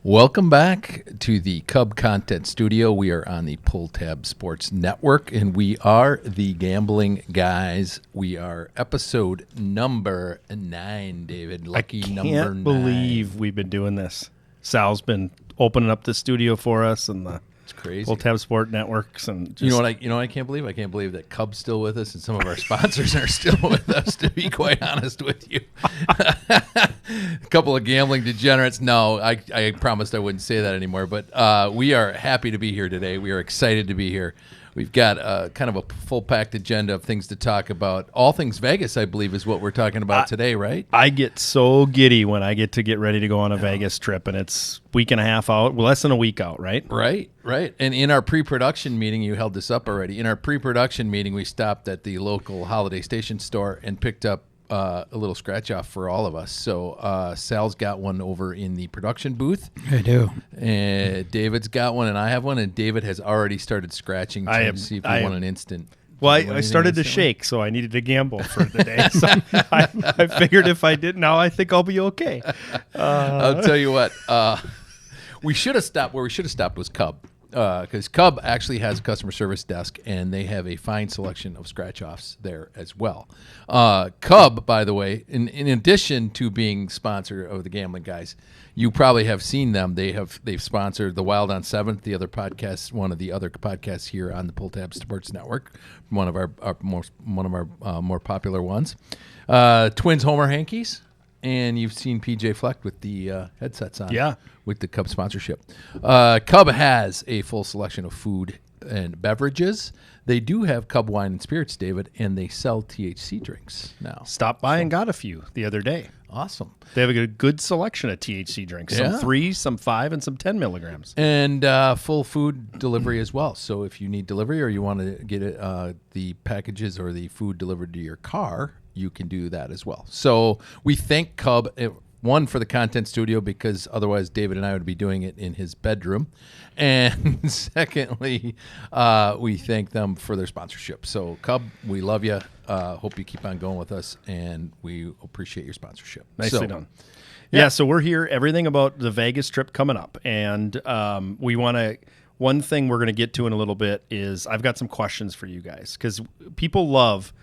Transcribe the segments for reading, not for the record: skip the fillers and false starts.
Welcome back to the Cub Content Studio. We are on the Pull Tab Sports Network, and we are the Gambling Guys. We are episode number 9, David. Lucky number 9. I can't believe we've been doing this. Sal's been opening up the studio for us and the crazy. Pull Tab Sport Networks, and just, you know what I can't believe? I can't believe that Cub's still with us and some of our sponsors are still with us, to be quite honest with you. A couple of gambling degenerates. No, I promised I wouldn't say that anymore, but we are happy to be here today. We are excited to be here. We've got kind of a full-packed agenda of things to talk about. All things Vegas, I believe, is what we're talking about today, right? I get so giddy when I get ready to go on a Vegas trip, and it's week and a half out, less than a week out, right? Right. And in our pre-production meeting, you held this up already. In our pre-production meeting, we stopped at the local Holiday Station store and picked up a little scratch off for all of us. So Sal's got one over in the production booth. I do. And David's got one, and I have one. And David has already started scratching to see if he won an instant. Well, I started to shake, so I needed to gamble for the day. So I figured if I did, now I think I'll be okay. I'll tell you what. We should have stopped. Where we should have stopped was Cub. Because Cub actually has a customer service desk, and they have a fine selection of scratch-offs there as well. Cub, by the way, in addition to being sponsor of the Gambling Guys, you probably have seen them. They've sponsored the Wild on 7th, the other podcast, one of the other podcasts here on the Pull Tab Sports Network, one of our more popular ones. Twins Homer Hankies. And you've seen PJ Fleck with the headsets on, with the Cub sponsorship. Cub has a full selection of food and beverages. They do have Cub wine and spirits, David, and they sell THC drinks now. Stopped by and got a few the other day. Awesome. They have a good selection of THC drinks, some 3, some 5, and some 10 milligrams. And full food delivery as well. So if you need delivery or you want to get the packages or the food delivered to your car, you can do that as well. So we thank Cub, one, for the content studio, because otherwise David and I would be doing it in his bedroom. And secondly, we thank them for their sponsorship. So Cub, we love you. Hope you keep on going with us, and we appreciate your sponsorship. Nicely done. Yeah, so we're here, everything about the Vegas trip coming up. And we want to, one thing we're going to get to in a little bit is I've got some questions for you guys, because people love,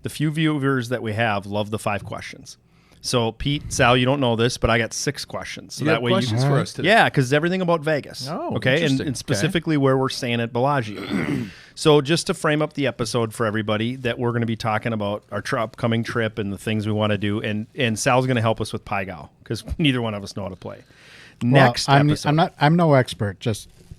the few viewers that we have love the 5 questions. So, Pete, Sal, you don't know this, but I got 6 questions. So you that way questions for us today. Yeah, because everything about Vegas. Oh, okay, and specifically where we're staying at Bellagio. So, just to frame up the episode for everybody, that we're going to be talking about our upcoming trip and the things we want to do, and Sal's going to help us with Pai Gow, because neither one of us know how to play. Next episode. I'm no expert.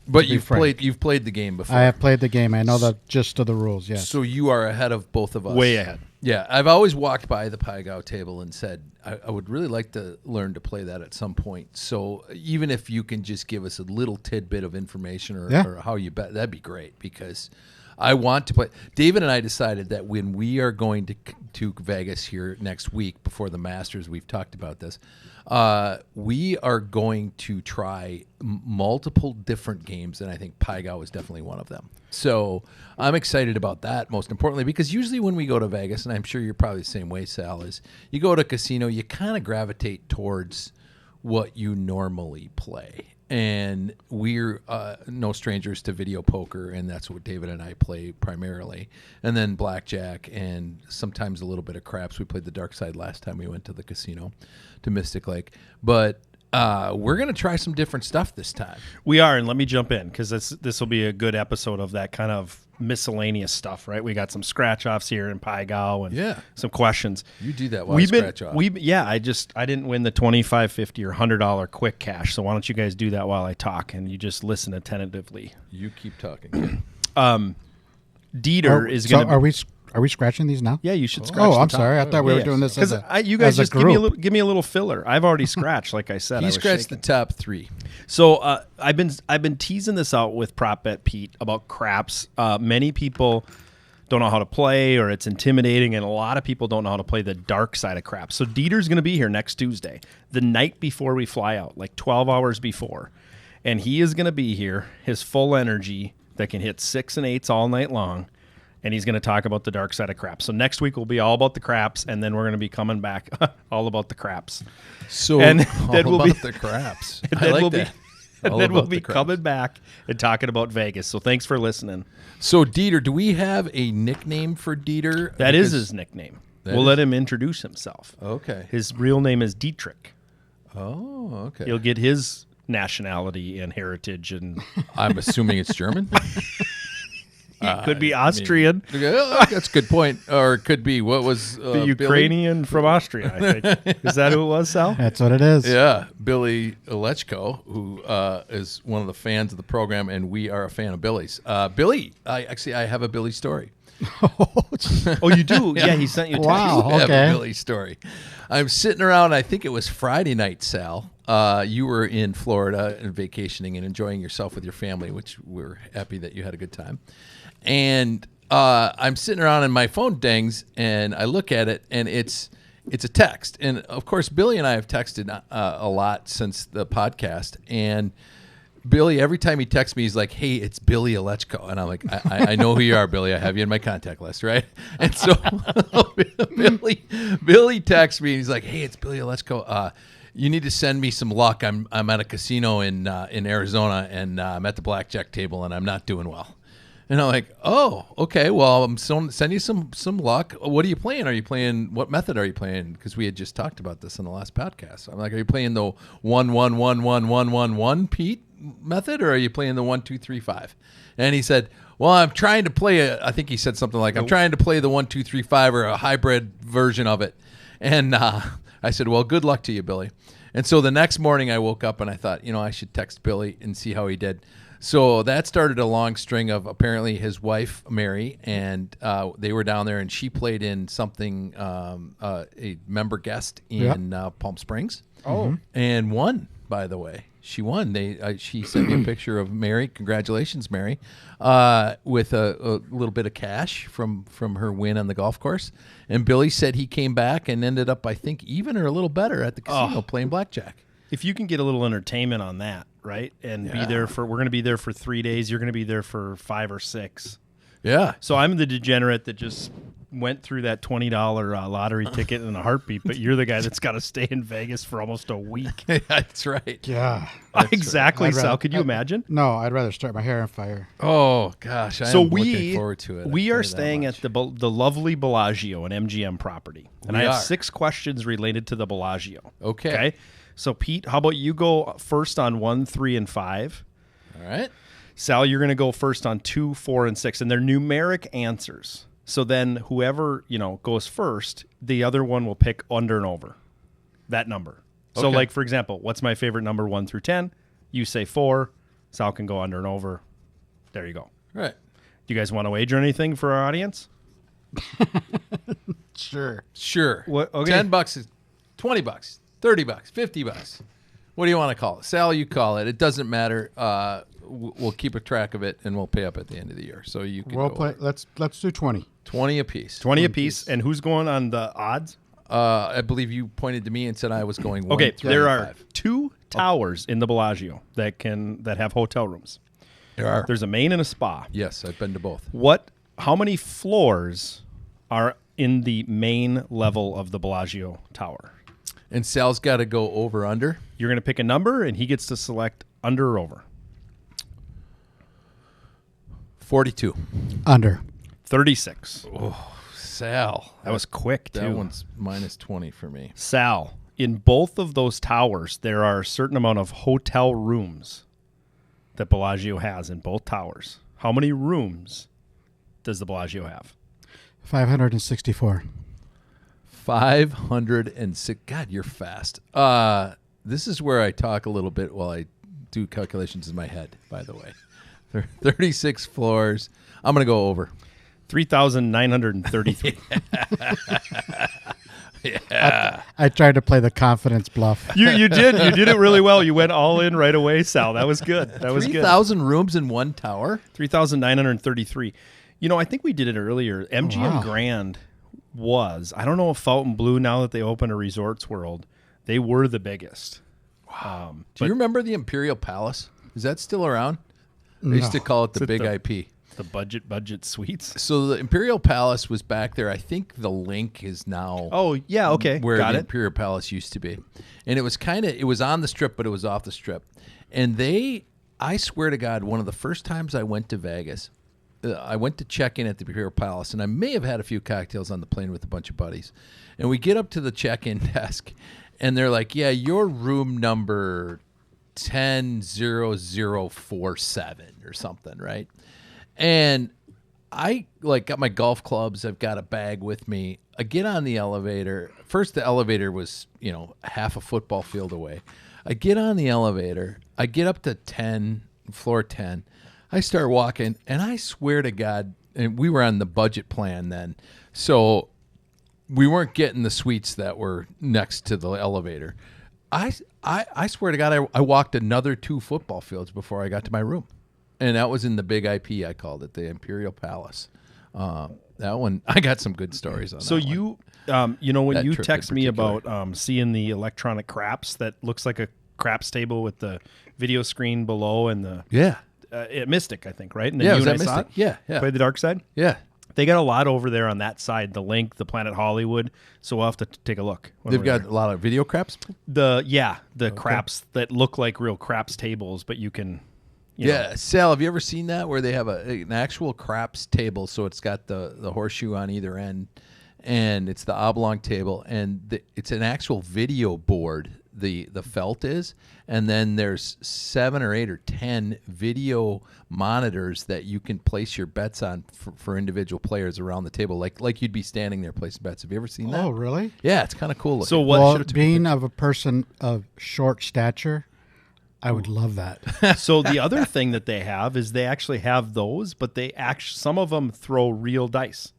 But you've played the game before. I have played the game. I know the gist of the rules, yes. So you are ahead of both of us. Way ahead. Yeah, I've always walked by the Pai Gow table and said, I would really like to learn to play that at some point. So even if you can just give us a little tidbit of information or how you bet, that'd be great, because I want to play. David and I decided that when we are going to Vegas here next week before the Masters, we've talked about this, we are going to try multiple different games, and I think Pai Gow is definitely one of them. So I'm excited about that, most importantly, because usually when we go to Vegas, and I'm sure you're probably the same way, Sal, is you go to a casino, you kind of gravitate towards what you normally play. And we're no strangers to video poker, and that's what David and I play primarily. And then blackjack and sometimes a little bit of craps. We played the dark side last time we went to the casino, to Mystic Lake. But we're going to try some different stuff this time. We are, and let me jump in, because this will be a good episode of that kind of miscellaneous stuff, right? We got some scratch-offs here in Pai Gow and some questions. You do that while I scratch off. I didn't win the $25, $50, or $100 quick cash, so why don't you guys do that while I talk, and you just listen attentively. You keep talking, kid. Dieter is going to... Are we scratching these now? Yeah, you should scratch. Oh, I'm sorry. I thought we were doing this as a you guys as just give me a little filler. I've already scratched, like I said. He scratched the top 3. So I've been teasing this out with Prop Bet Pete about craps. Many people don't know how to play, or it's intimidating, and a lot of people don't know how to play the dark side of craps. So Dieter's going to be here next Tuesday, the night before we fly out, like 12 hours before, and he is going to be here, his full energy that can hit 6 and 8s all night long. And he's going to talk about the dark side of craps. So next week will be all about the craps, and then we're going to be coming back all about the craps. So and all about the craps. I like that. And then we'll be coming back and talking about Vegas. So thanks for listening. So, Dieter, do we have a nickname for Dieter? That is his nickname. We'll let him introduce himself. Okay. His real name is Dietrich. Oh, okay. He'll get his nationality and heritage. And I'm assuming it's German? It could be Austrian. That's a good point. Or it could be, what was the Ukrainian from Austria, I think. Is that who it was, Sal? That's what it is. Yeah, Billy Lechko, who is one of the fans of the program, and we are a fan of Billy's. Billy, I have a Billy story. Oh, you do? Yeah, he sent you a text. Wow, I have okay. a Billy story. I'm sitting around, I think it was Friday night, Sal. You were in Florida and vacationing and enjoying yourself with your family, which we're happy that you had a good time. And I'm sitting around and my phone dings, and I look at it, and it's a text. And, of course, Billy and I have texted a lot since the podcast, and Billy, every time he texts me, he's like, "Hey, it's Billy Alechko." And I'm like, I know who you are, Billy. I have you in my contact list, right? And so Billy texts me, and he's like, "Hey, it's Billy Alechko. You need to send me some luck. I'm at a casino in Arizona, and I'm at the blackjack table, and I'm not doing well." And I'm like, "Oh, okay. Well, I'm send you some luck. What are you playing? Are you playing, what method are you playing?" Because we had just talked about this in the last podcast. I'm like, "Are you playing the 1-1-1-1-1-1-1 Pete method, or are you playing the 1-2-3-5?" And he said, "Well, I'm trying to play I think he said something like, I'm trying to play the 1-2-3-5 or a hybrid version of it." And I said, "Well, good luck to you, Billy." And so the next morning I woke up and I thought, I should text Billy and see how he did. So that started a long string of apparently his wife, Mary, and they were down there, and she played in something, a member guest in Palm Springs. Oh. And won, by the way. She won. She sent me a picture of Mary. Congratulations, Mary, with a little bit of cash from her win on the golf course. And Billy said he came back and ended up, I think, even or a little better at the casino playing blackjack. If you can get a little entertainment on that, right, and be there we're going to be there for 3 days. You're going to be there for 5 or 6. Yeah. So I'm the degenerate that just went through that $20 lottery ticket in a heartbeat, but you're the guy that's got to stay in Vegas for almost a week. That's right. Yeah. Exactly, right. Sal. Could you imagine? No, I'd rather start my hair on fire. Oh, gosh. I'm looking forward to it. We are staying at the lovely Bellagio, an MGM property. And I have 6 questions related to the Bellagio. Okay. So, Pete, how about you go first on 1, 3, and 5? All right. Sal, you're going to go first on 2, 4, and 6, and they're numeric answers. So then whoever, goes first, the other one will pick under and over that number. So, like, for example, what's my favorite number 1 through 10? You say 4. Sal can go under and over. There you go. Right. Do you guys want to wager anything for our audience? Sure. What, okay. $10 is $20, $30, $50. What do you want to call it? Sal, you call it. It doesn't matter. We'll keep a track of it, and we'll pay up at the end of the year. So you can play. Let's do 20. 20 apiece. 20 apiece. And who's going on the odds? I believe you pointed to me and said I was going 1. Okay, 3, there and are 5. 2 towers in the Bellagio that have hotel rooms. There are. There's a main and a spa. Yes, I've been to both. How many floors are in the main level of the Bellagio tower? And Sal's got to go over under. You're going to pick a number, and he gets to select under or over. 42. Under. 36. Oh, Sal. That was quick, too. That one's minus 20 for me. Sal, in both of those towers, there are a certain amount of hotel rooms that Bellagio has in both towers. How many rooms does the Bellagio have? 564. 506. God, you're fast. This is where I talk a little bit while I do calculations in my head, by the way. 36 floors. I'm going to go over. 3,933. Yeah. I tried to play the confidence bluff. You did. You did it really well. You went all in right away, Sal. That was good. 3,000 rooms in one tower? 3,933. I think we did it earlier. MGM Grand I don't know if Fontainebleau, now that they open a Resorts World, they were the biggest. Wow. Do you remember the Imperial Palace? Is that still around? They used to call it the Big IP. The budget suites. So the Imperial Palace was back there. I think the Link is now. Oh yeah, okay. Where the Imperial Palace used to be, and it was on the Strip, but it was off the Strip. And I swear to God, one of the first times I went to Vegas, I went to check in at the Imperial Palace, and I may have had a few cocktails on the plane with a bunch of buddies. And we get up to the check-in desk, and they're like, yeah, your room number 100047 or something, right? And I got my golf clubs. I've got a bag with me. I get on the elevator. First, the elevator was, half a football field away. I get on the elevator. I get up to floor 10. I start walking, and I swear to God, and we were on the budget plan then, so we weren't getting the suites that were next to the elevator. I swear to God, I walked another 2 football fields before I got to my room. And that was in the Big IP, I called it, the Imperial Palace. That one, I got some good stories on so that you, one. when That you trip text in me particular. about seeing the electronic craps that looks like a craps table with the video screen below and the Yeah. at Mystic, I think, right? And then Yeah, you was and that I saw Mystic? it? Yeah, yeah. Played the dark side? Yeah. They got a lot over there on that side, the Link, the Planet Hollywood. So we'll have to take a look. when They've we're got there. a lot of video craps. the craps that look like real craps tables, but you can, you know. Yeah, Sal, have you ever seen that where they have an actual craps table? So it's got the horseshoe on either end, and it's the oblong table, and it's an actual video board. The felt is, and then there's 7 or 8 or 10 video monitors that you can place your bets on for individual players around the table, like you'd be standing there placing bets. Have you ever seen that? Oh, really? Yeah, it's kind of cool looking. So what? Well, should've took a being of a person of short stature, I would love that. So the other thing that they have is they actually have those, but some of them throw real dice.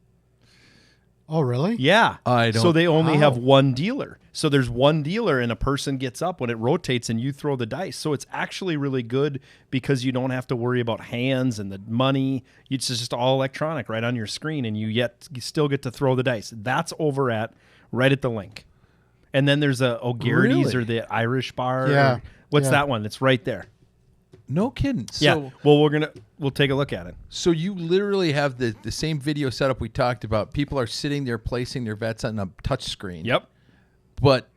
Oh, really? Yeah. I don't- So they only How? have one dealer. So there's one dealer and a person gets up when it rotates and you throw the dice. So it's actually really good because you don't have to worry about hands and the money. It's just all electronic right on your screen and you still get to throw the dice. That's over right at the Link. And then there's a O'Garrity's Really? or the Irish bar. Yeah. What's Yeah. that one? It's right there. No kidding. So, Yeah. Well, we'll take a look at it. So you literally have the same video setup we talked about. People are sitting there placing their bets on a touch screen. Yep. But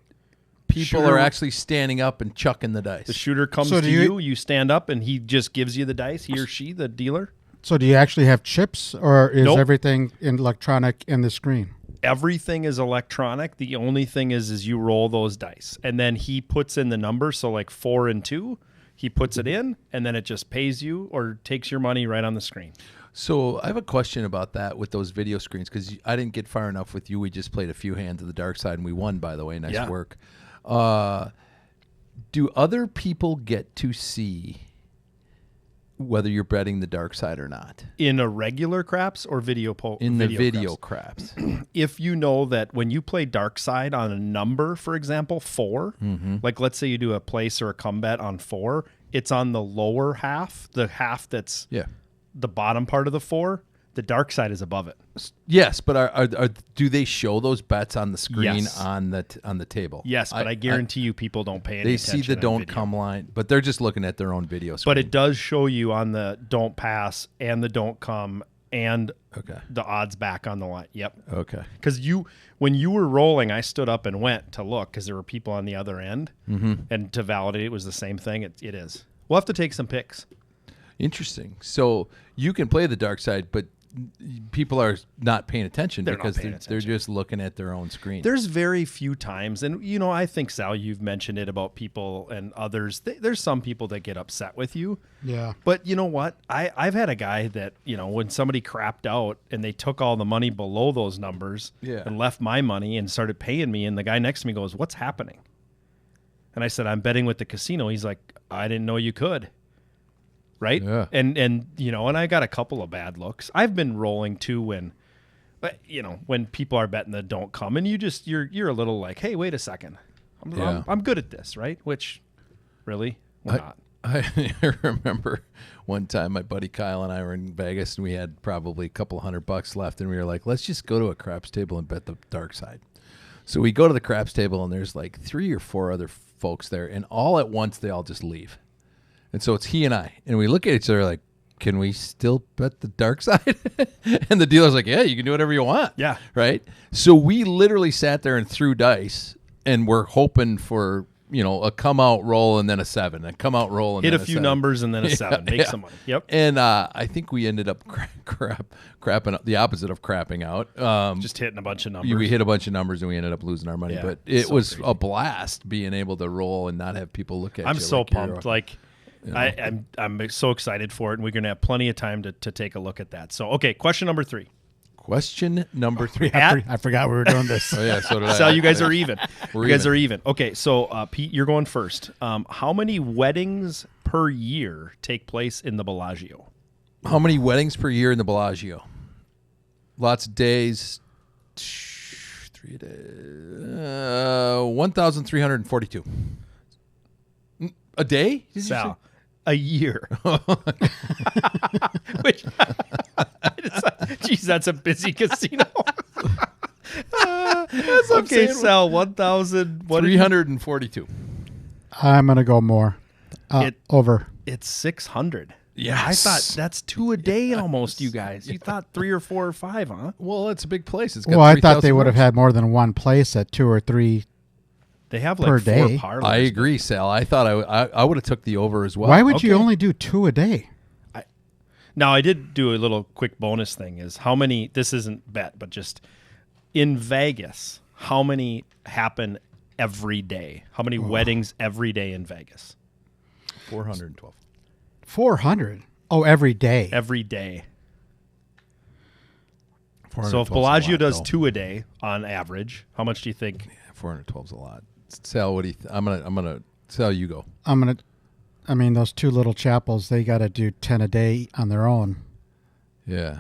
people Shooter- are actually standing up and chucking the dice. The shooter comes So to do you- you stand up, and he just gives you the dice, he or she, the dealer. So do you actually have chips, or is Nope. everything in electronic in the screen? Everything is electronic. The only thing is you roll those dice, and then he puts in the number. So like 4 and 2, he puts it in, and then it just pays you or takes your money right on the screen. So I have a question about that with those video screens, because I didn't get far enough with you. We just played a few hands of the dark side, and we won, by the way. Nice Yeah. work. Do other people get to see whether you're betting the dark side or not In a regular craps or video in the video craps? craps? If you know that when you play dark side on a number, for example, 4, like let's say you do a place or a come bet on 4, it's on the lower half, the half that's Yeah. the bottom part of the 4. The dark side is above it. Yes, but do they show those bets on the screen Yes. on the table? Yes, but I guarantee you people don't pay any they attention. see the on don't video. come line, but they're just looking at their own video screen. But it does show you on the don't pass and the don't come and Okay. the odds back on the line. Yep. Okay. Because when you were rolling, I stood up and went to look because there were people on the other end. And to validate it was the same thing. It is. We'll have to take some pics. Interesting. So you can play the dark side, but people are not paying attention They're not because paying they're attention. just looking at their own screen. There's very few times, and I think, Sal, you've mentioned it about people and others. There's some people that get upset with you. Yeah. But you know what? I've had a guy that, when somebody crapped out and they took all the money below those numbers Yeah. and left my money and started paying me, and the guy next to me goes, "What's happening?" And I said, "I'm betting with the casino." He's like, "I didn't know you could." Right? Yeah. And I got a couple of bad looks. I've been rolling too when people are betting that don't come, and you're a little like, "Hey, wait a second. Yeah. I'm good at this," right? Which really we're not. I remember one time my buddy Kyle and I were in Vegas, and we had probably a couple $100 left, and we were like, let's just go to a craps table and bet the dark side. So we go to the craps table, and there's like 3 or 4 other folks there, and all at once they all just leave. And so it's he and I, and we look at each other like, can we still bet the dark side? And the dealer's like, yeah, you can do whatever you want. Yeah. Right? So we literally sat there and threw dice, and we're hoping for a come out roll and then a 7, a come out roll and Hit then a few 7. numbers and then a 7. Make some money. Yep. And I think we ended up crapping up, the opposite of crapping out. Just hitting a bunch of numbers. We hit a bunch of numbers and we ended up losing our money. Yeah, But it so was crazy. a blast being able to roll and not have people look at you. I'm so like you're- pumped. Like, I'm so excited for it, and we're gonna have plenty of time to take a look at that. So, okay, question number 3. Question number 3. I forgot we were doing this. Oh yeah, so did I. So you guys are even. We're You guys even. are even. Okay, so Pete, you're going first. How many weddings per year take place in the Bellagio? How many weddings per year in the Bellagio? Lots of days. 3 days. 1,342. A day? Did you say? Sal, a year. Which, geez, that's a busy casino. Okay, Sal, 1,000. What? 342. I'm going to go more. Over. It's 600. Yes. I thought that's 2 a day almost, you guys. You thought 3 or 4 or 5, huh? Well, it's a big place. It's got Well, I thought they 3,000 would have rooms. had more than one place at 2 or 3. They have Per like 4 day. parlors. I agree, Sal. I thought I would have took the over as well. Why would you okay. only do 2 a day? Now, I did do a little quick bonus thing is how many, this isn't bet, but just in Vegas, how many happen every day? How many weddings every day in Vegas? 412. 400. Oh, every day. Every day. So 412 if 's a Bellagio lot, does though. 2 a day on average, how much do you think? 412 is a lot. Sal, what do you? I'm gonna. Sal, you go. Those 2 little chapels, they got to do 10 a day on their own. Yeah.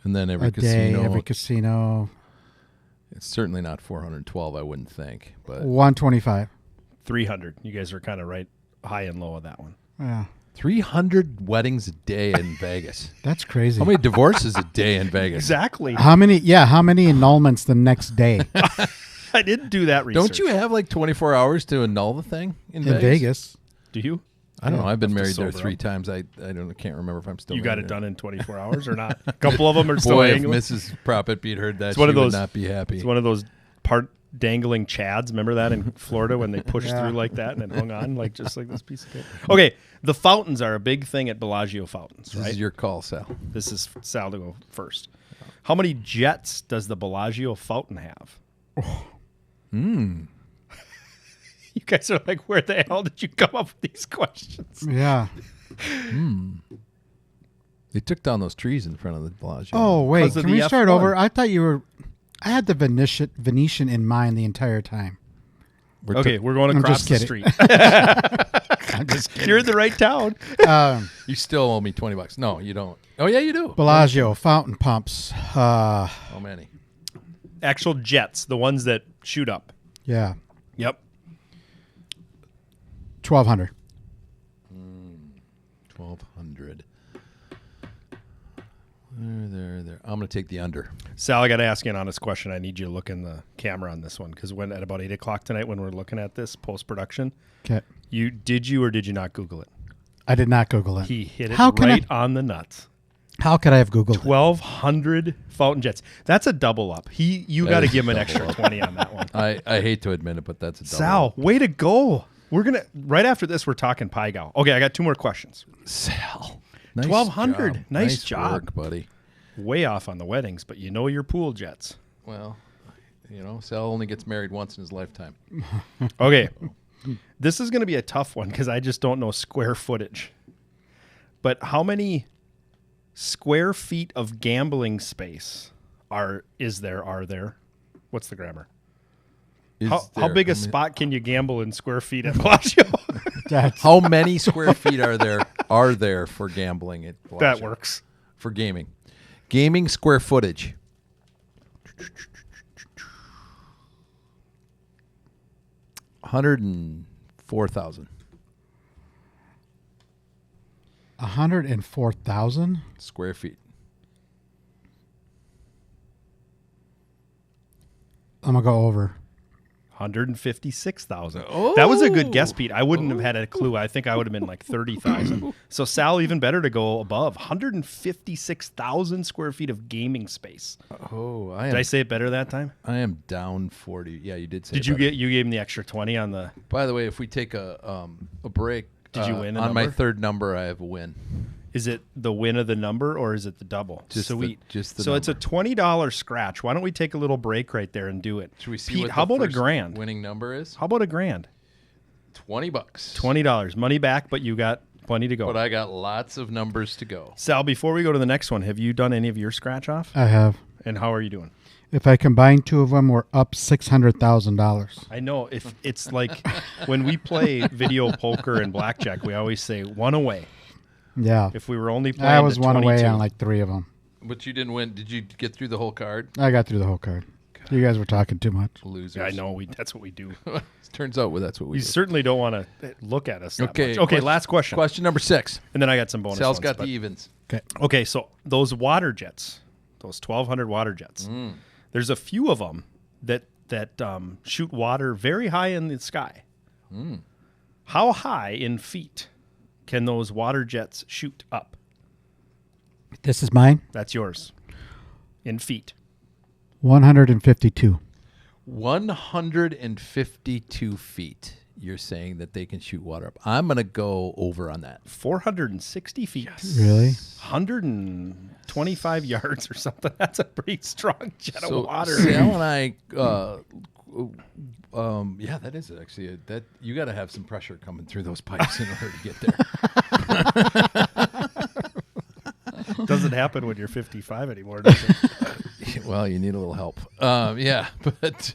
And then every A casino. day, every casino. It's certainly not 412. I wouldn't think, but 125. 300. You guys are kind of right high and low of that one. Yeah. 300 weddings a day in Vegas. That's crazy. How many divorces a day in Vegas? Exactly. How many annulments the next day I didn't do that research. Don't you have like 24 hours to annul the thing in in Vegas? Do you? I don't know. I've been Have to married there sober 3 up. times. I can't remember if I'm still. You got married it there. done in 24 hours or not? A couple of them are still Boy, if hanging. Mrs. Prophet Pete heard that, It's one she of those- would not be happy. It's one of those part dangling chads. Remember that in Florida when they pushed Yeah. through like that and it hung on like just like this piece of cake? Okay, the fountains are a big thing at Bellagio fountains, This right? is your call, Sal. This is Sal to go first. How many jets does the Bellagio fountain have? You guys are like, where the hell did you come up with these questions? Yeah. They took down those trees in front of the Bellagio. Oh, wait. 'Cause of Can the we start F1. over? I thought you were. I had the Venetian in mind the entire time. Okay, we're going I'm across just the kidding. street. I'm just kidding. You're in the right town. You still owe me $20. No, you don't. Oh yeah, you do. Bellagio fountain pumps. How many? Actual jets, the ones that shoot up. Yeah. Yep. 1,200. 1,200. There. I'm going to take the under. Sal, I got to ask you an honest question. I need you to look in the camera on this one because when at about 8 o'clock tonight, when we're looking at this post production, Okay. did you or did you not Google it? I did not Google it. He hit it How can right on the nuts. How could I have Googled it? 1,200 fountain jets. That's a double up. You That got to is give him an a extra double up. 20 on that one. I hate to admit it, but that's a double. Sal, way to go. We're gonna right after this. We're talking Pai Gow. Okay, I got 2 more questions. Sal. Nice 1,200. job. Nice job. work, buddy. Way off on the weddings, but you know your pool jets. Well, Sal only gets married once in his lifetime. Okay. This is going to be a tough one because I just don't know square footage. But how many square feet of gambling space are there? What's the grammar? How big a spot can you gamble in square feet at Bellagio? How many square feet are there for gambling at Bellagio? That works. For gaming. Gaming square footage. $104,000 104,000. square feet. I'm gonna go over. 156,000. That was a good guess, Pete. I wouldn't have had a clue. I think I would have been like 30,000. So Sal, even better to go above 156,000 square feet of gaming space. Oh, Did I say it better that time? I am down 40. Yeah, you did say. Did you get? You gave him the extra 20 on the. By the way, if we take a break, Did you win a on my number? third number? I have a win. Is it the win of the number or is it the double? Sweet. Just the so number. it's a $20 scratch. Why don't we take a little break right there and do it? Should we see Pete, what how the about a first grand? winning number is? How about a grand? $20. $20. Money back, but you got plenty to go. But I got lots of numbers to go. Sal, before we go to the next one, have you done any of your scratch off? I have. And how are you doing? If I combine two of them, we're up $600,000. I know. If it's like when we play video poker and blackjack, we always say one away. Yeah. If we were only playing I was to one away 22. on like three of them. But you didn't win. Did you get through the whole card? I got through the whole card. You guys were talking too much. Losers. Yeah, I know. That's what we do. Turns out that's what we You do. certainly don't want to look at us that Okay. much. Okay, last question. Question number 6. And then I got some bonus Sal's ones, got but- the evens. Okay. Okay, so those water jets, those 1,200 water jets, there's a few of them that shoot water very high in the sky. How high in feet can those water jets shoot up? This is mine. That's yours. In feet. 152. 152 feet. You're saying that they can shoot water up. I'm going to go over on that. 460 feet. Really? 125 yards or something. That's a pretty strong jet of water. Sal and I, yeah, that is actually that. You got to have some pressure coming through those pipes in order to get there. Doesn't happen when you're 55 anymore, does it? Well, you need a little help. Yeah, but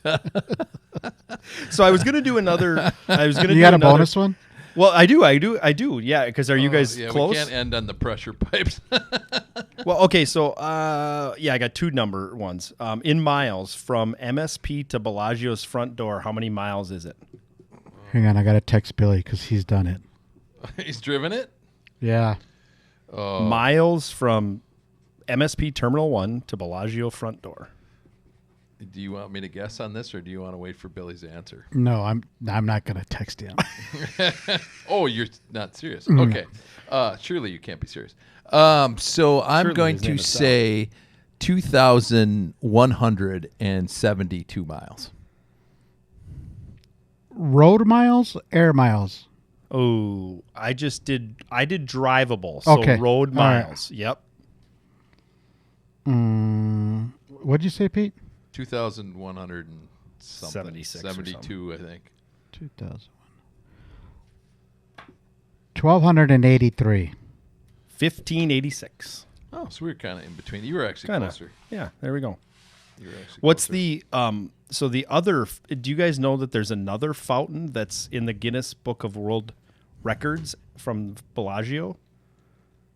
So I was going to do another. I was going to You do got a another, bonus one? Well, I do. Yeah, because are you guys yeah, close? we can't end on the pressure pipes. Well, okay. So, yeah, I got two number ones. In miles from MSP to Bellagio's front door, how many miles is it? Hang on, I got to text Billy because he's done it. He's driven it. Yeah. Miles from MSP Terminal 1 to Bellagio front door. Do you want me to guess on this, or do you want to wait for Billy's answer? No, I'm not going to text him. Oh, you're not serious. Okay. Surely you can't be serious. So I'm Surely going his name to is Sal. say 2,172 miles. Road miles, air miles. Oh, I did drivable. So Okay. road All right. miles. Yep. What'd you say, Pete? 2,100 and something. 76 or 72, I think. 2001. 1,283. 1586. Oh, so we were kind of in between. You were actually Kind of. closer. Yeah, there we go. You were actually What's closer. the so the other do you guys know that there's another fountain that's in the Guinness Book of World Records from Bellagio?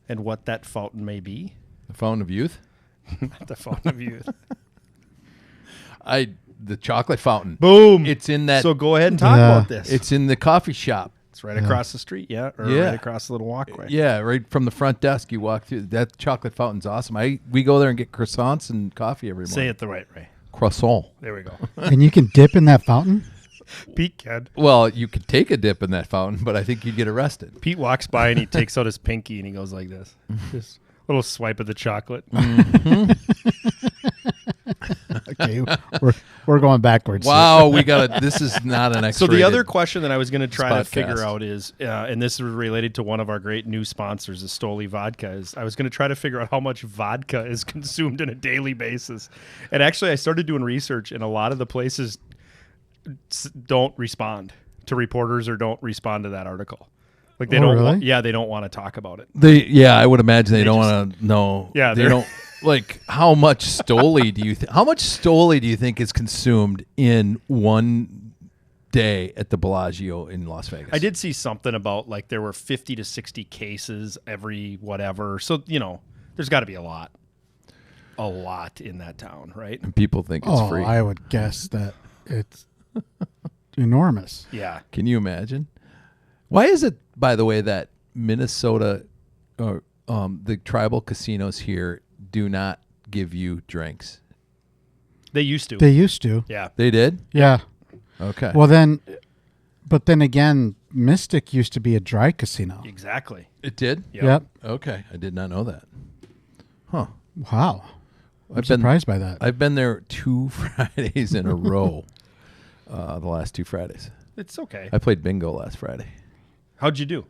And what that fountain may be? The Fountain of Youth? The Fountain of Youth. The chocolate fountain. Boom. It's in that. So go ahead and talk Yeah. about this. It's in the coffee shop. It's right across the street, yeah, or Yeah. right across the little walkway. Yeah, right from the front desk. You walk through. That chocolate fountain's awesome. We go there and get croissants and coffee every morning. Say it the right way. Croissant. There we go. And you can dip in that fountain? Pete can. Well, you could take a dip in that fountain, but I think you'd get arrested. Pete walks by and he takes out his pinky and he goes like this. Just a little swipe of the chocolate. Okay, we're going backwards. Wow, we got This is not an X. So the other question that I was going to try to Spotcast. figure out is, and this is related to one of our great new sponsors, the Stoli Vodka, is I was going to try to figure out how much vodka is consumed on a daily basis. And actually, I started doing research, and a lot of the places don't respond to reporters or don't respond to that article. Like they Oh, don't. really? They don't want to talk about it. I would imagine they don't just- want to know. Yeah, they they're- don't. Like, how much Stoli do you how much Stoli do you think is consumed in one day at the Bellagio in Las Vegas? I did see something about like there were 50 to 60 cases every whatever. So, there's got to be a lot in that town, right? And people think it's free. I would guess that it's enormous. Yeah. Can you imagine? Why is it, by the way, that Minnesota or the tribal casinos here do not give you drinks? They used to. They used to. Yeah. They did? Yeah. Okay. Well, then, but then again, Mystic used to be a dry casino. Exactly. It did? Yep. Okay. I did not know that. Huh. Wow. I'm surprised by that. I've been there 2 Fridays in a row. The last 2 Fridays. It's okay. I played bingo last Friday. How'd you do?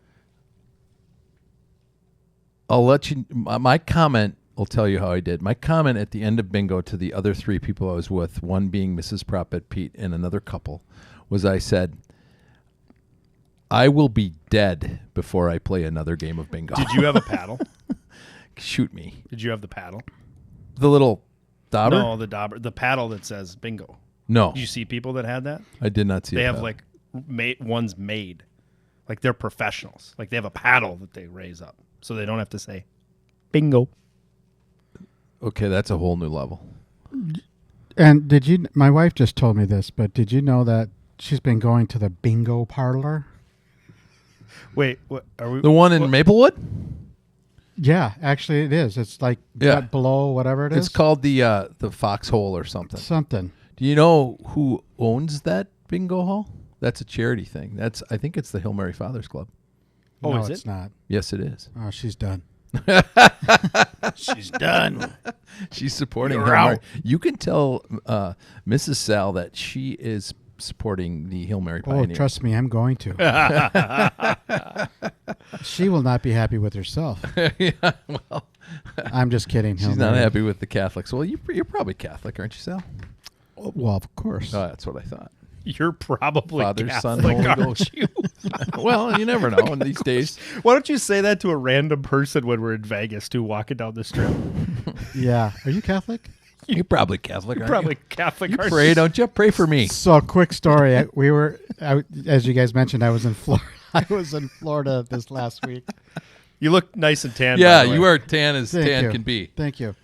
I'll let you. My comment will tell you how I did. My comment at the end of bingo to the other 3 people I was with, one being Mrs. Proppet, Pete, and another couple, was I said, I will be dead before I play another game of bingo. Did you have a paddle? Shoot me. Did you have the paddle? The little dauber? No, the dauber. The paddle that says bingo. No. Did you see people that had that? I did not see They a have paddle. ones made. Like they're professionals. Like they have a paddle that they raise up. So they don't have to say bingo. Okay, that's a whole new level. And did you? My wife just told me this, but did you know that she's been going to the bingo parlor? Wait, what are we? The one in Maplewood? Yeah, actually, it is. It's like below whatever it is. It's called the Foxhole or something. Something. Do you know who owns that bingo hall? That's a charity thing. I think it's the Hill Mary Fathers Club. Oh, no, is it's it? not. Yes, it is. Oh, she's done. She's done. She's supporting You're Hill Mary. out. You can tell Mrs. Sal that she is supporting the Hill Mary Oh, Pioneer. trust me, I'm going to. She will not be happy with herself. Yeah, well, I'm just kidding. she's not happy with the Catholics. Well, you're probably Catholic, aren't you, Sal? Well, of course. Oh, that's what I thought. You're probably Father, Son, Catholic, Holy aren't Ghost. you? Well, you never know in these days. Why don't you say that to a random person when we're in Vegas, too, walking down the strip? Yeah. Are you Catholic? You're probably Catholic, aren't Probably you? Catholic. You aren't pray, don't you? Pray for me. So, quick story. As you guys mentioned, I was in Florida. I was in Florida this last week. You look nice and tan. Yeah, by the way. you are tan as Thank tan you. can be. Thank you.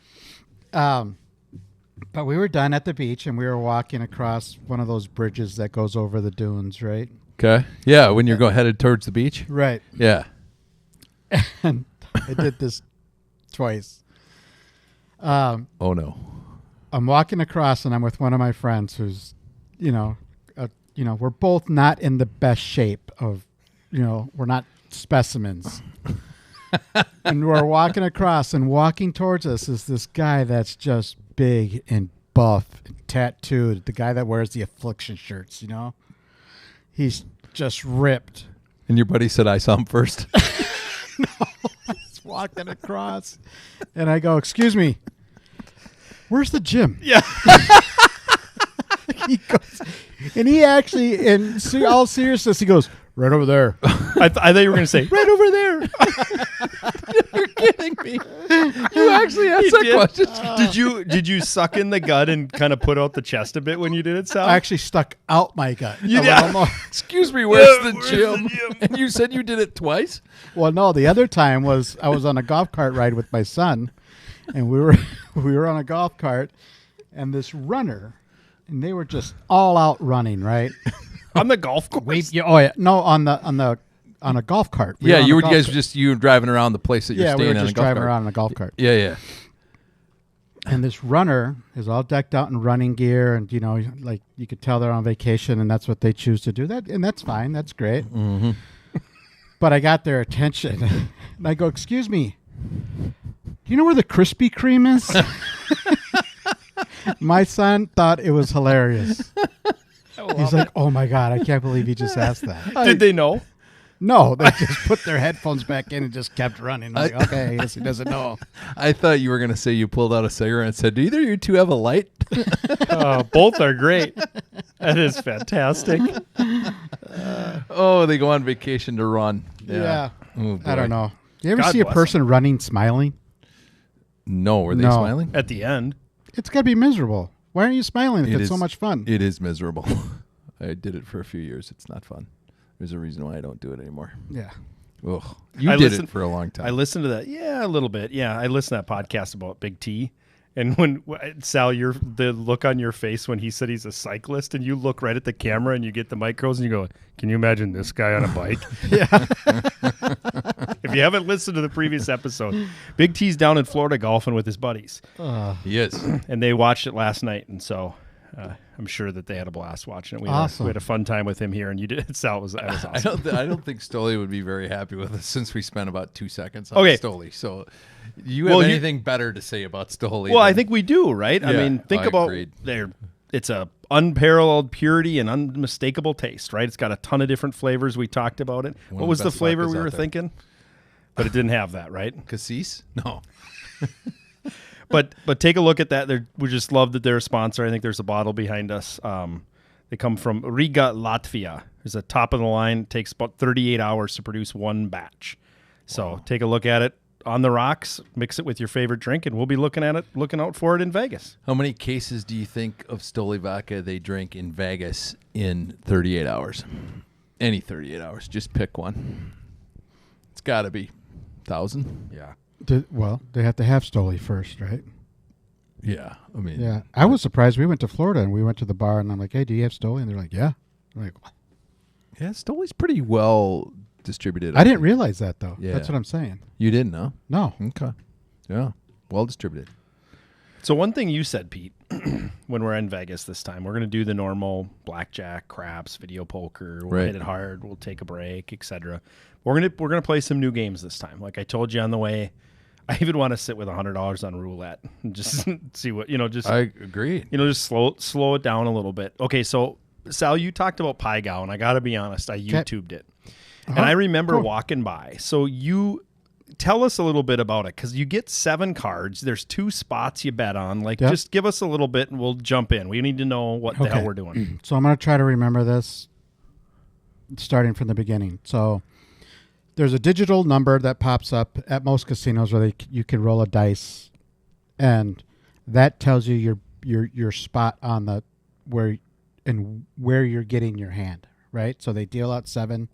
But we were done at the beach, and we were walking across one of those bridges that goes over the dunes, right? Okay. Yeah, when you're headed towards the beach. Right. Yeah. And I did this twice. Oh no. I'm walking across, and I'm with one of my friends who's, we're both not in the best shape of, we're not specimens. And we're walking across, and walking towards us is this guy that's just big and buff and tattooed, the guy that wears the Affliction shirts, He's just ripped. And your buddy said I saw him first. He's walking across, and I go, "Excuse me, where's the gym?" Yeah. He goes, and he actually, in all seriousness, he goes, "Right over there." I thought you were going to say, right over there. You're kidding me. You actually asked that question. Did you suck in the gut and kind of put out the chest a bit when you did it, Sal? I actually stuck out my gut. You a did? little more. Excuse me, where's the Where's gym? the gym? And you said you did it twice? Well, no, the other time was I was on a golf cart ride with my son, and we were on a golf cart, and this runner, and they were just all out running, right? On the golf course? No, on a golf cart. We Yeah, were on you a were golf guys cart. just you driving around the place that you're Yeah, staying we were on a just golf driving cart. around in a golf cart. Yeah. And this runner is all decked out in running gear, and like you could tell they're on vacation, and that's what they choose to do. And that's fine. That's great. Mm-hmm. But I got their attention, and I go, "Excuse me, do you know where the Krispy Kreme is?" My son thought it was hilarious. He's like, "Oh my God, I can't believe he just asked that." Did they know? No, they just put their headphones back in and just kept running. I'm like, okay, I guess he doesn't know. I thought you were going to say you pulled out a cigarette and said, "Do either of you two have a light?" Both are great. That is fantastic. Oh, they go on vacation to run. Yeah. Oh, I boy. don't know. You ever God see a bless person running smiling? No, were they No. smiling? At the end. It's got to be miserable. Why aren't you smiling if It it's is- so much fun? It is miserable. I did it for a few years. It's not fun. There's a reason why I don't do it anymore. Yeah. Ugh. You I did listened- it for a long time. I listened to that. Yeah, a little bit. Yeah, I listened to that podcast about Big T. And when Sal, the look on your face when he said he's a cyclist, and you look right at the camera and you get the micros and you go, "Can you imagine this guy on a bike?" Yeah. If you haven't listened to the previous episode, Big T's down in Florida golfing with his buddies, He is. and they watched it last night. And so I'm sure that they had a blast watching it. Awesome. We had a fun time with him here, and you did. Sal was awesome. I don't think Stoli would be very happy with us since we spent about 2 seconds on Stoli. So, you have anything better to say about Stoli? Well, I think we do, right? Yeah, I mean, think about it's a unparalleled purity and unmistakable taste, right? It's got a ton of different flavors. We talked about it. What was the flavor we were thinking? But it didn't have that, right? Cassis? No. But take a look at that. We just love that they're a sponsor. I think there's a bottle behind us. They come from Riga, Latvia. There's a top of the line. It takes about 38 hours to produce one batch. So take a look at it on the rocks. Mix it with your favorite drink, and we'll be looking out for it in Vegas. How many cases do you think of Stoli vodka they drink in Vegas in 38 hours? Any 38 hours. Just pick one. It's got to be 1,000. Yeah. Well, they have to have Stoli first, right? Yeah, I mean, yeah. I was surprised. We went to Florida and we went to the bar and I'm like, "Hey, do you have Stoli?" And they're like, "Yeah." I'm like, what? Yeah, Stoli's pretty well distributed. I didn't realize that though. Yeah. That's what I'm saying. You didn't know? No. Okay. Yeah, well distributed. So one thing you said, Pete, when we're in Vegas this time, we're going to do the normal blackjack, craps, video poker. We'll hit it hard. We'll take a break, etc. We're gonna play some new games this time. Like I told you on the way, I even want to sit with $100 on roulette and just see what Just I agree. Just slow it down a little bit. Okay, so Sal, you talked about Pai Gow, and I got to be honest, I YouTubed it, and I remember walking by. So you tell us a little bit about it because you get 7 cards. There's 2 spots you bet on. Just give us a little bit, and we'll jump in. We need to know what the hell we're doing. So I'm going to try to remember this starting from the beginning. So there's a digital number that pops up at most casinos where you can roll a dice, and that tells you your spot on the where you're getting your hand, right? So they deal out 7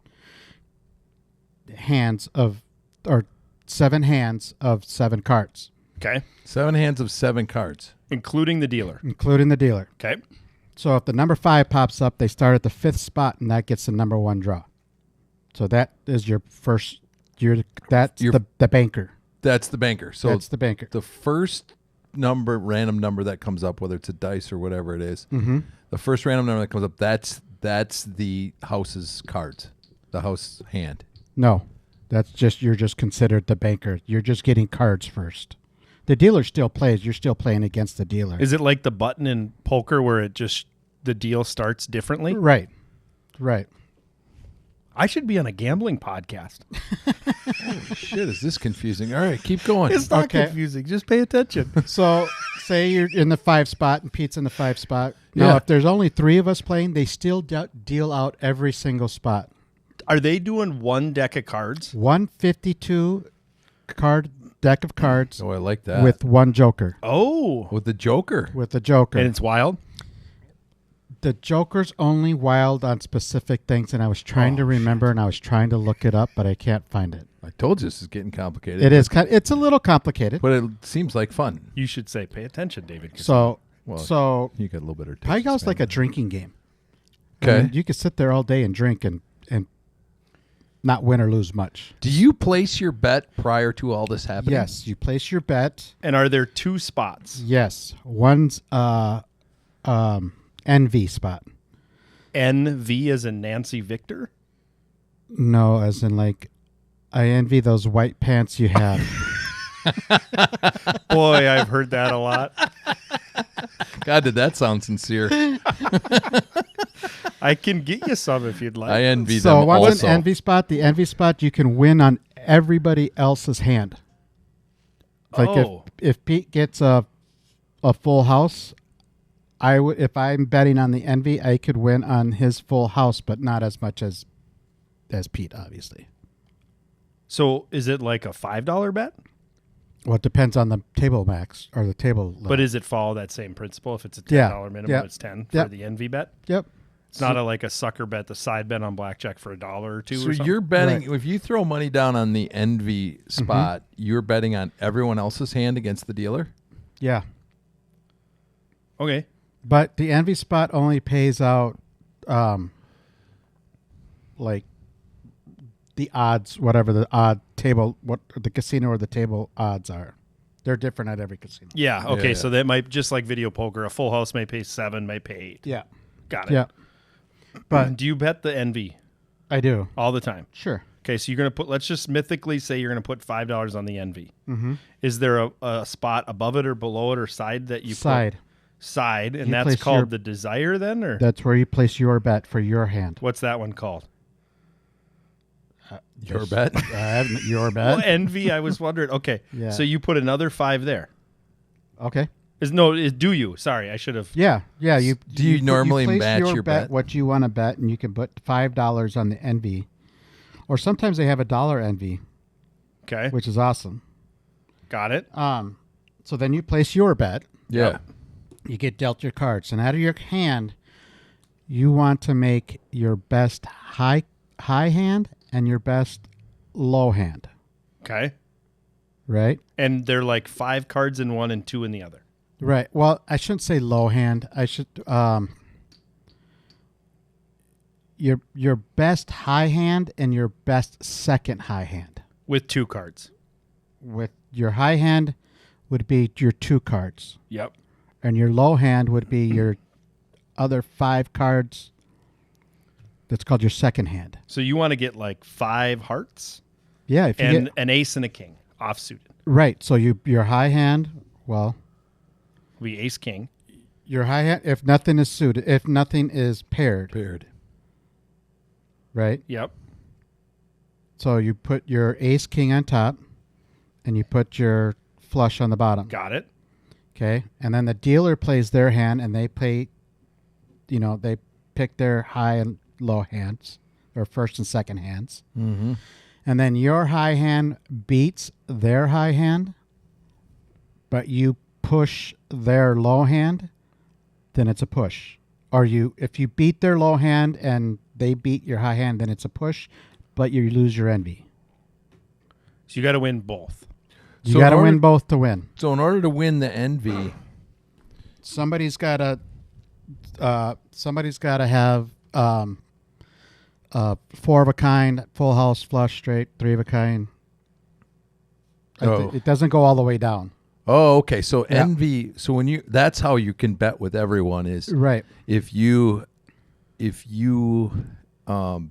hands of 7 cards. Okay. 7 hands of 7 cards, including the dealer. Okay. So if the number 5 pops up, they start at the 5th spot, and that gets the number 1 draw. So that is your first. The banker. That's the banker. So that's the banker. The first random number that comes up, whether it's a dice or whatever it is, the first random number that comes up, that's the house's cards, the house hand. No, you're just considered the banker. You're just getting cards first. The dealer still plays. You're still playing against the dealer. Is it like the button in poker where the deal starts differently? Right. I should be on a gambling podcast. Holy shit, is this confusing? All right, keep going. It's not confusing. Just pay attention. So say you're in the 5 spot and Pete's in the 5 spot. Now, if there's only 3 of us playing, they still deal out every single spot. Are they doing 1 deck of cards? 152 card deck of cards. Oh, I like that. With 1 joker. Oh. With the joker. And it's wild? The joker's only wild on specific things, and I was trying to remember, and I was trying to look it up, but I can't find it. I told you this is getting complicated. It is. It's a little complicated. But it seems like fun. You should say, pay attention, David. So you got a little bit of Pai Gow's like a drinking game. Okay. I mean, you could sit there all day and drink and not win or lose much. Do you place your bet prior to all this happening? Yes, you place your bet. And are there 2 spots? Yes. One's NV spot. NV as in Nancy Victor? No, as in like, I envy those white pants you have. Boy, I've heard that a lot. God, did that sound sincere? I can get you some if you'd like. I envy them So what's also. an envy spot? The envy spot, you can win on everybody else's hand. Like if Pete gets a full house, if I'm betting on the envy, I could win on his full house, but not as much as Pete, obviously. So is it like a $5 bet? Well, it depends on the table max or the table. But does it follow that same principle? If it's a $10 minimum, it's 10 for the envy bet? Yep. It's not like a sucker bet, the side bet on blackjack for $1 or $2 or So something? you're betting, if you throw money down on the envy spot, you're betting on everyone else's hand against the dealer? Yeah. Okay. But the envy spot only pays out like the odds, whatever the odd table, what the casino or the table odds are. They're different at every casino. Yeah. Okay. Yeah. So that might, just like video poker, a full house may pay 7, may pay 8. Yeah. Got it. Yeah. But Do you bet the envy I do. all the time? Sure. Okay. So you're going to put, let's just mythically say you're going to put $5 on the envy. Mm-hmm. Is there a spot above it or below it or side that you Side. put? Side. And You that's place called your- the desire then? Or That's where you place your bet for your hand. what's that one called? Your bet. Your Well, bet. envy, I was wondering. Okay. Yeah. So you put another 5 there. Okay. Do you? Sorry, I should have. Yeah. Yeah. You Do you normally place match your bet? what you want to bet, and you can put $5 on the envy, or sometimes they have $1 envy, Okay. which is awesome. Got it. So then you place your bet. Yeah. You get dealt your cards, and out of your hand, you want to make your best high hand and your best low hand, Okay. right? And they're like 5 cards in one and 2 in the other. Right. Well, I shouldn't say low hand. I should your best high hand and your best second high hand. With 2 cards. With your high hand would be your 2 cards, Yep. and your low hand would be your other 5 cards. That's called your second hand. So you want to get like 5 hearts Yeah, if you and get an ace and a king offsuited. right. So your high hand, well, We ace king. your high hand, if nothing is suited, if nothing is paired, Paired. right? Yep. So you put your ace king on top, and you put your flush on the bottom. Got it. Okay, and then the dealer plays their hand, and they play. They pick their high and low hands, or first and second hands, Mm-hmm. and then your high hand beats their high hand, but you push their low hand, then it's a push. Or if you beat their low hand and they beat your high hand, then it's a push, but you lose your envy. So you got to win both. You So got to in order- win both to win. So in order to win the envy, Somebody's got to have 4 of a kind, full house, flush, straight, 3 of a kind. Oh. It doesn't go all the way down. oh, okay. So Yeah. envy. So that's how you can bet with everyone is Right. if you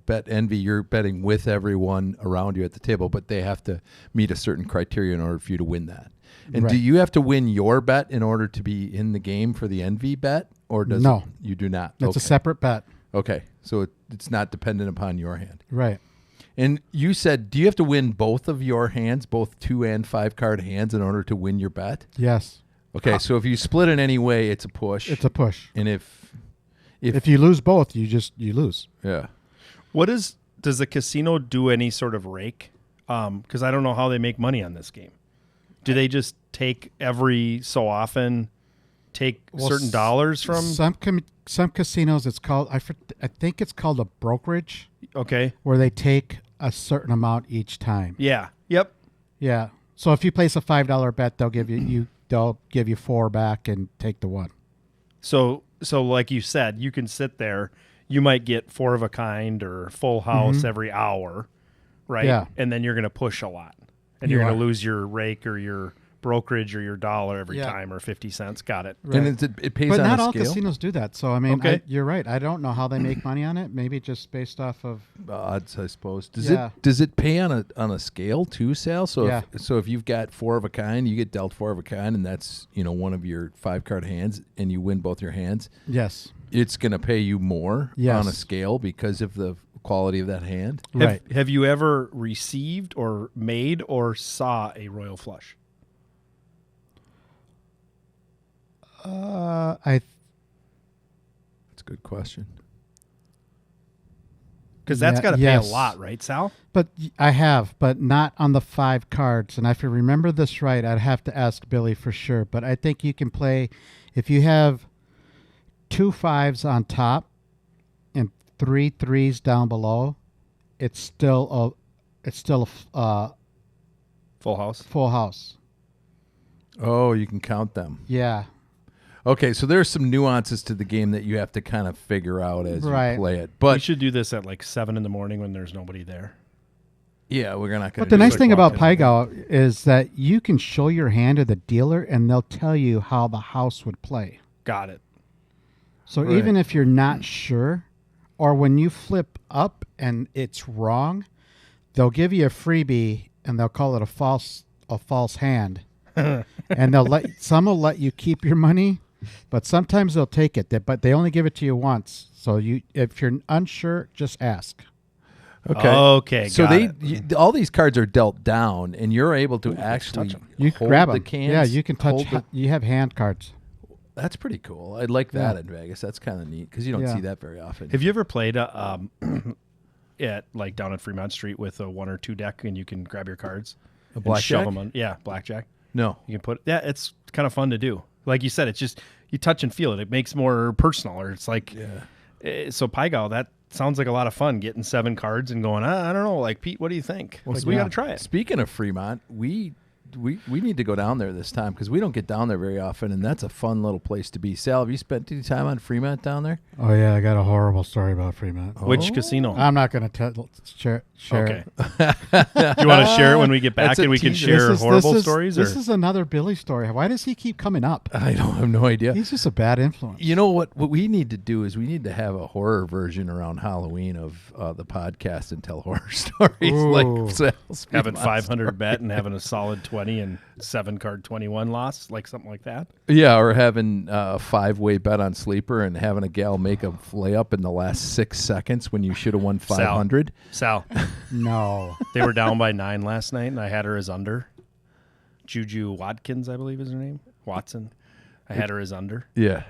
bet envy, you're betting with everyone around you at the table, but they have to meet a certain criteria in order for you to win that. And do Right. you have to win your bet in order to be in the game for the envy bet, or does No. you do not? That's a Okay. separate bet. Okay, so it's not dependent upon your hand. Right. And you said, do you have to win both of your hands, both 2 and 5 card hands, in order to win your bet? Yes. Okay, so if you split in any way, it's a push. It's a push. And if If you lose both, you lose. Does the casino do any sort of rake? Because I don't know how they make money on this game. Do they just take every so often, certain dollars from? Some casinos, it's called I think it's called a brokerage, Okay. where they take a certain amount each time. Yeah. Yep. Yeah. So if you place a $5 bet, they'll give you 4 back and take the 1. So like you said, you can sit there. You might get 4 of a kind or full house every hour, right? Yeah. And then you're going to push a lot, and You you're going are. to lose your rake or your brokerage or your dollar every Yeah. time or 50 cents. Got it. Right. and it pays But on not a all scale. casinos do that. So I mean, Okay. you're right. I don't know how they make money on it. Maybe just based off of Odds, I suppose. Yeah. Does it pay on a scale too, Sal? So Yeah. if you've got 4 of a kind, you get dealt 4 of a kind, and that's one of your 5 card hands, and you win both your hands. yes, It's going to pay you more Yes. on a scale because of the quality of that hand. right. Have you ever received or made or saw a royal flush? I That's a good question. Because that's Yeah, got to pay yes. a lot, right, Sal? I have, but not on the 5 cards. And if I remember this right, I'd have to ask Billy for sure. But I think you can play if you have 2 5s on top and 3 3s down below. It's still a Full house. full house. Oh, you can count them. Yeah. Okay, so there's some nuances to the game that you have to kind of figure out as Right. you play it. We But should do this at like 7 in the morning when there's nobody there. Yeah, we're not going to. But the nice thing about Pai Gow is that you can show your hand to the dealer, and they'll tell you how the house would play. Got it. So even if you're not sure, or when you flip up and it's wrong, they'll give you a freebie, and they'll call it a false hand, and some will let you keep your money, but sometimes they'll take it. But they only give it to you once. So if you're unsure, just ask. Okay. So got all these cards are dealt down, and you're able to actually you hold grab the them. cans. Yeah, you can touch. You have hand cards. That's pretty cool. I'd like that in Vegas. That's kind of neat because you don't see that very often. Have you ever played at like down at Fremont Street with a 1 or 2 deck, and you can grab your cards, a blackjack? Shove them on? Yeah, blackjack. No, you can put. Yeah, it's kind of fun to do. Like you said, it's just you touch and feel it. It makes more personal, or it's like. Yeah. So Pai Gow, that sounds like a lot of fun. Getting 7 cards and going. I don't know. Like Pete, what do you think? Well, we got to try it. Speaking of Fremont, we need to go down there this time because we don't get down there very often, and that's a fun little place to be. Sal, have you spent any time on Fremont down there? Oh yeah, I got a horrible story about Fremont. Which casino? I'm not going to share okay. it. You want to share it when we get back and we can share horrible stories? This is another Billy story. Why does he keep coming up? I have no idea. He's just a bad influence. You know what we need to do is we need to have a horror version around Halloween of the podcast and tell horror stories. Like Sal's having 500 bet and having a solid 20 and 7-card 21 loss, like something like that. Yeah, or having a 5-way bet on sleeper and having a gal make a layup in the last 6 seconds when you should have won 500. Sal. No. They were down by 9 last night, and I had her as under. Juju Watkins, I believe is her name. Watson. I had her as under. Yeah.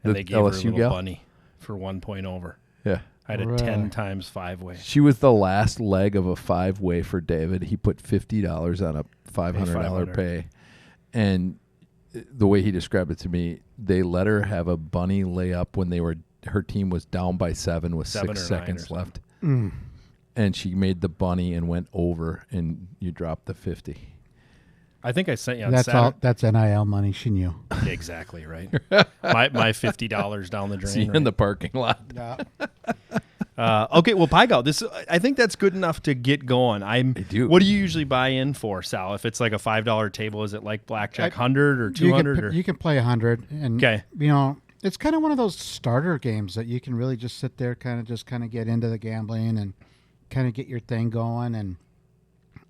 And they gave LSU her a little gal? bunny for 1 point over. Yeah. I had a 10 times 5-way. She was the last leg of a 5-way for David. He put $50 on a $500 pay. And the way he described it to me, they let her have a bunny layup when her team was down by 7 with 6 seconds left. And she made the bunny and went over, and you dropped the 50. I think I sent you on Saturday. That's NIL money. She knew. Exactly, right. my $50 down the drain. See you in the parking lot. Yeah. Okay, well, Pai Gow, I think that's good enough to get going. I do. What do you usually buy in for, Sal? If it's like a $5 table, is it like blackjack 100 or 200? You can play 100, and it's kind of one of those starter games that you can really just sit there, kind of get into the gambling and kind of get your thing going, and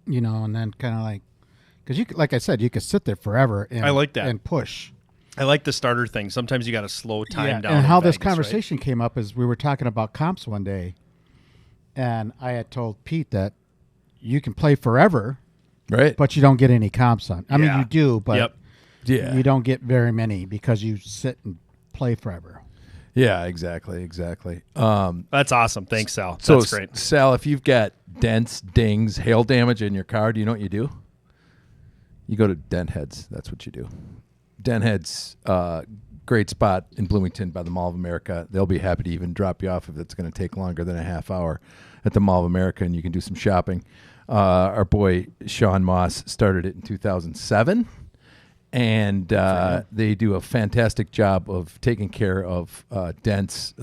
and then kind of like. Because like I said, you could sit there forever. And, I like that. And push. I like the starter thing. Sometimes you got to slow time down. And how this conversation came up is we were talking about comps one day, and I had told Pete that you can play forever, right? But you don't get any comps on. I mean, you do, but you don't get very many because you sit and play forever. Yeah, exactly. That's awesome. Thanks, Sal. So, that's great. Sal, if you've got dents, dings, hail damage in your car, do you know what you do? You go to Dent Heads. That's what you do. Dent Heads, great spot in Bloomington by the Mall of America. They'll be happy to even drop you off if it's going to take longer than a half hour at the Mall of America, and you can do some shopping. Our boy Sean Moss started it in 2007, and they do a fantastic job of taking care of dents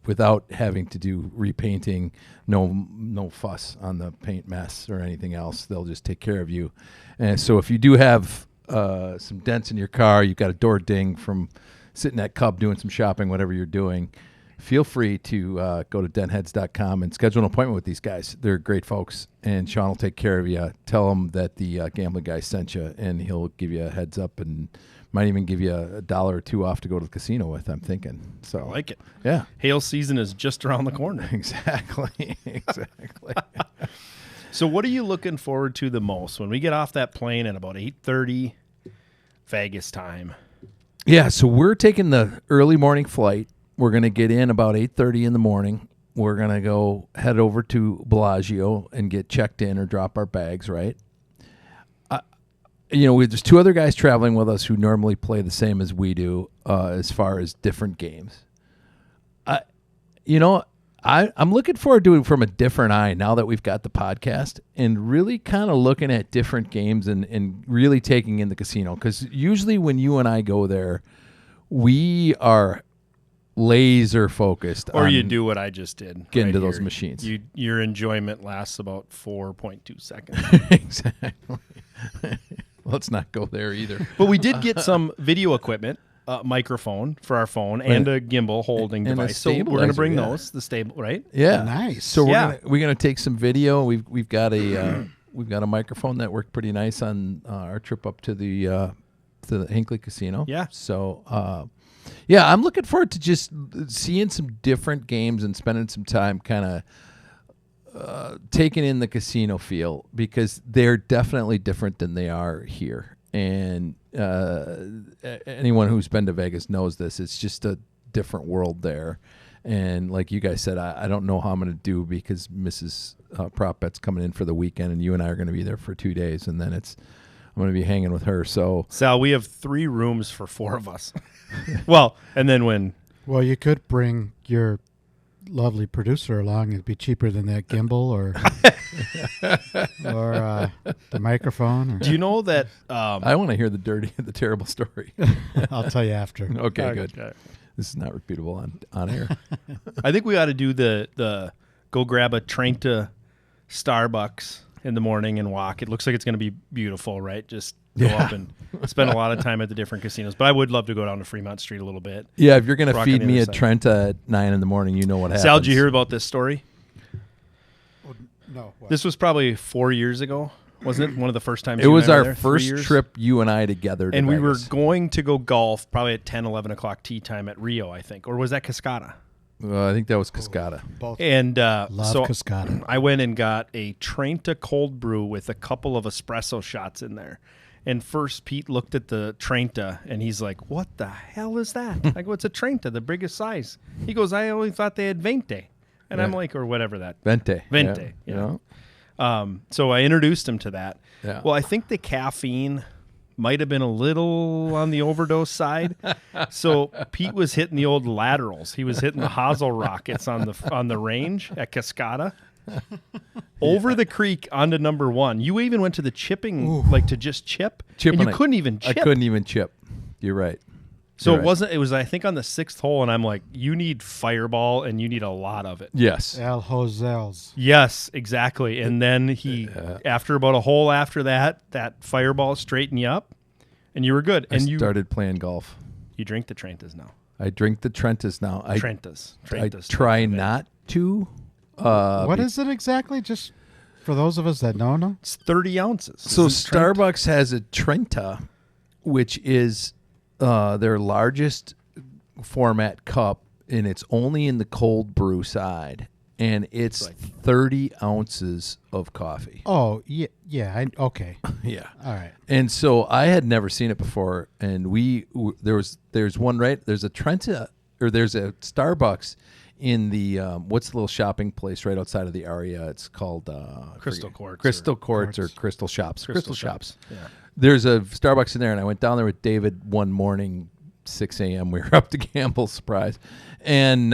without having to do repainting. No fuss on the paint mess or anything else. They'll just take care of you. And so if you do have some dents in your car, you've got a door ding from sitting at Cub doing some shopping, whatever you're doing, feel free to go to dentheads.com and schedule an appointment with these guys. They're great folks, and Sean will take care of you. Tell him that the gambling guy sent you, and he'll give you a heads up and might even give you $1 or $2 off to go to the casino with, I'm thinking. So I like it. Yeah. Hail season is just around the corner. Exactly. So what are you looking forward to the most when we get off that plane at about 8:30 Vegas time? Yeah, so we're taking the early morning flight. We're going to get in about 8:30 in the morning. We're going to go head over to Bellagio and get checked in or drop our bags, right? There's 2 other guys traveling with us who normally play the same as we do as far as different games. I'm looking forward to it from a different eye now that we've got the podcast and really kind of looking at different games and really taking in the casino. Because usually when you and I go there, we are laser focused. Or on you do what I just did. Get into right those here. machines. Your enjoyment lasts about 4.2 seconds. Exactly. Let's not go there either. But we did get some video equipment, microphone for our phone, and a gimbal holding and a device. So we're going to bring stabilizer, those, the stable, right? Yeah, Nice. So Yeah. we're gonna take some video. We've got a microphone that worked pretty nice on our trip up to the Hinckley Casino. Yeah. So yeah, I'm looking forward to just seeing some different games and spending some time kind of taking in the casino feel, because they're definitely different than they are here. And anyone who's been to Vegas knows this. It's just a different world there. And like you guys said, I don't know how I'm going to do, because Mrs. Prop Bet's coming in for the weekend, and you and I are going to be there for 2 days, and then I'm going to be hanging with her. So Sal, we have 3 rooms for 4 of us. Well, and then when... Well, you could bring your lovely producer along. It'd be cheaper than that gimbal or the microphone. Or, Do you know that... I want to hear the terrible story. I'll tell you after. Okay, good. This is not repeatable on air. I think we ought to do the go grab a train to Starbucks in the morning and walk. It looks like it's going to be beautiful, right? Just go up and spend a lot of time at the different casinos. But I would love to go down to Fremont Street a little bit. Yeah, if you're going to Rock feed on the me other at side. Trenta at 9 in the morning, you know what happens. Sal, did you hear about this story? No. What? This was probably 4 years ago, wasn't it? One of the first times It you and was I were our there? 3 first years? trip, you and I together to And we were Vegas. going to go golf probably at 10, 11 o'clock tee time at Rio, I think. Or was that Cascada? I think that was Cascada. Both And love so Cascada. I went and got a Trenta cold brew with a couple of espresso shots in there. And first, Pete looked at the Trenta, and he's like, what the hell is that? I go, it's a Trenta, the biggest size. He goes, I only thought they had Vente. And I'm Yeah. like, or whatever that. Vente. Vente, Yeah. So I introduced him to that. Yeah. Well, I think the caffeine might have been a little on the overdose side. So Pete was hitting the old laterals. He was hitting the hosel rockets on the range at Cascada. Over the creek onto number 1. You even went to the chipping, like to just chip. Chip and on you it. couldn't even chip. I couldn't even chip. You're right. So You're it right. wasn't. It was, I think, on the 6th hole, and I'm like, you need Fireball, and you need a lot of it. Yes. Al Hozels. Yes, exactly. And then he, after about a hole after that Fireball straightened you up, and you were good. I And you started playing golf. you drink the Trentas now. I drink the Trentas now. I Trentas. try not to. What is it exactly? Just for those of us that don't know. It's 30 ounces. So Isn't Trent- Starbucks has a Trenta, which is their largest format cup, and it's only in the cold brew side, and it's 30 ounces of coffee. Oh, yeah. Okay. Yeah. All right. And so I had never seen it before, and there's one right there's a Trenta, or there's a Starbucks in the what's the little shopping place right outside of the Aria? It's called Crystal Quartz Crystal or Quartz or Crystal Shops. Crystal Shops. Yeah. There's a Starbucks in there, and I went down there with David one morning, 6 a.m. We were up to gamble, surprise, and